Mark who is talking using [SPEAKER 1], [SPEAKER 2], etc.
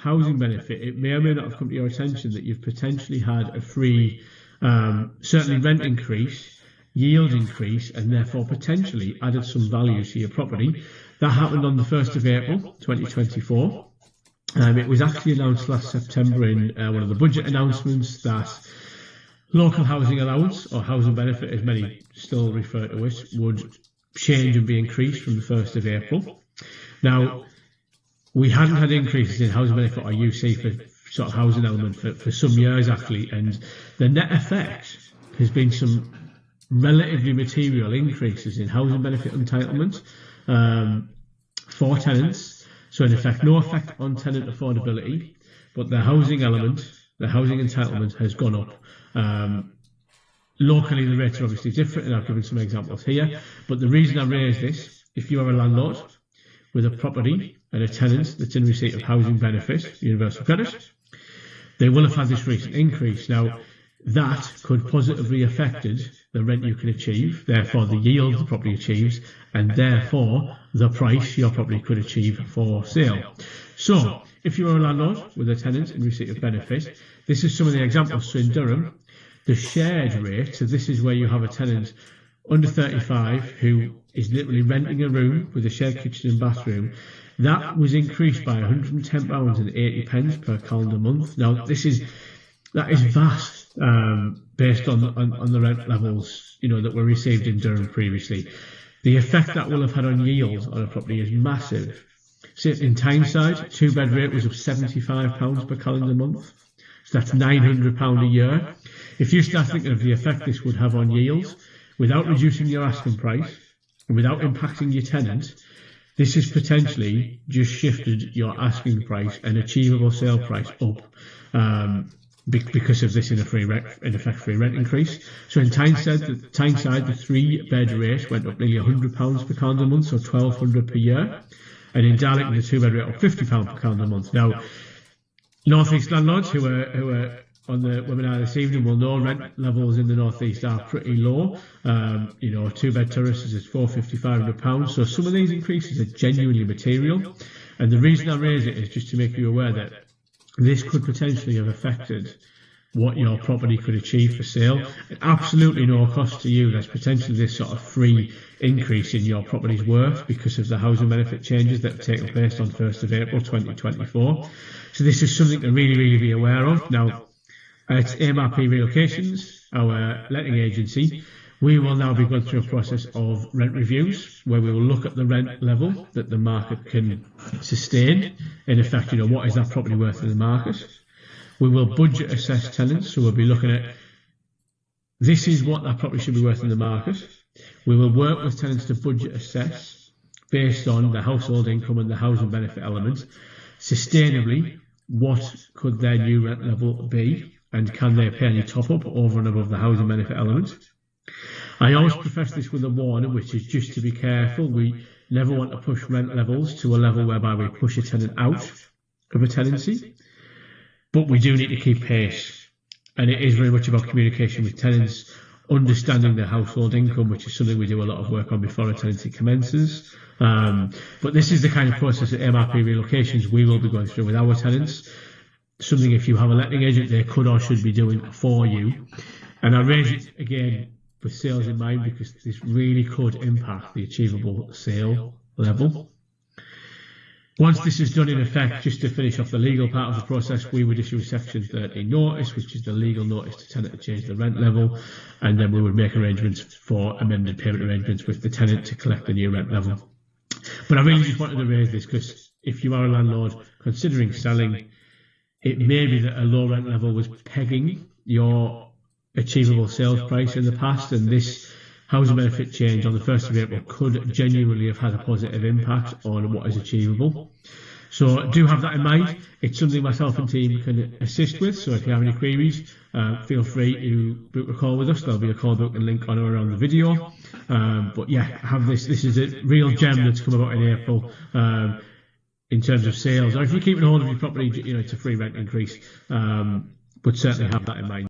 [SPEAKER 1] housing benefit, it may or may not have come to your attention that you've potentially had a free, certainly rent increase, yield increase, and therefore potentially added some value to your property. That happened on the 1st of April 2024. It was actually announced last September in one of the budget announcements that local housing allowance, or housing benefit as many still refer to it, would change and be increased from the 1st of April. Now, we hadn't had increases in housing benefit or UC for sort of housing element for some years actually, and the net effect has been some relatively material increases in housing benefit entitlement for tenants. So in effect, no effect on tenant affordability, but the housing element, the housing entitlement has gone up. Locally, the rates are obviously different, and I've given some examples here. But the reason I raise this, if you are a landlord with a property and a tenant that's in receipt of housing benefit, universal credit, they will have had this recent increase. Now, that could positively affected the rent you can achieve, therefore the yield the property achieves, and therefore the price your property could achieve for sale. So, if you are a landlord with a tenant in receipt of benefit, this is some of the examples. So in Durham, the shared rate, so this is where you have a tenant under 35 who is literally renting a room with a shared kitchen and bathroom, that was increased by £110.80 per calendar month. Now, that is vast based on the rent levels that were received in Durham previously. The effect that will have had on yield on a property is massive. So in Tyneside, 2-bed rate was of £75 per calendar month. So that's £900 a year. If you start thinking of the effect this would have on yield, without reducing your asking price and without impacting your tenant, this has potentially just shifted your asking price and achievable sale price up because of this in effect free rent increase. So in Tyneside, the 3-bed rate went up nearly £100 per calendar month, so £1,200 per year. And in Darlington, the 2-bed rate up £50 per calendar month. Now, North East landlords who are on the webinar this evening will know rent levels in the North East are pretty low. 2-bed terraces is £450–500. So some of these increases are genuinely material. And the reason I raise it is just to make you aware that this could potentially have affected what your property could achieve for sale. At absolutely no cost to you, there's potentially this sort of free increase in your property's worth because of the housing benefit changes that have taken place on 1st of April 2024. So this is something to really, really be aware of. Now, at MRP Relocations, our letting agency, we will now be going through a process of rent reviews where we will look at the rent level that the market can sustain. In effect, what is that property worth in the market? We will budget assess tenants, so we'll be looking at this is what that property should be worth in the market. We will work with tenants to budget assess based on the household income and the housing benefit element. Sustainably, what could their new rent level be, and can they pay any top up over and above the housing benefit element? I always preface this with a warning, which is just to be careful. We never want to push rent levels to a level whereby we push a tenant out of a tenancy, but we do need to keep pace. And it is very much about communication with tenants, understanding their household income, which is something we do a lot of work on before a tenancy commences. But this is the kind of process at MRP Relocations we will be going through with our tenants. Something if you have a letting agent, they could or should be doing for you. And I raise it again with sales in mind because this really could impact the achievable sale level. Once this is done in effect, just to finish off the legal part of the process, we would issue a Section 30 notice, which is the legal notice to tenant to change the rent level, and then we would make arrangements for amended payment arrangements with the tenant to collect the new rent level. But I really just wanted to raise this because if you are a landlord considering selling, it may be that a low rent level was pegging your achievable sales price in the past, and this housing benefit change on the 1st of April could genuinely have had a positive impact on what is achievable. So do have that in mind. It's something myself and team can assist with, so if you have any queries, feel free to book a call with us. There'll be a call booking link on or around the video. But yeah, have this is a real gem that's come about in April in terms of sales, or if you're keeping hold of your property, it's a free rent increase, but certainly have that in mind.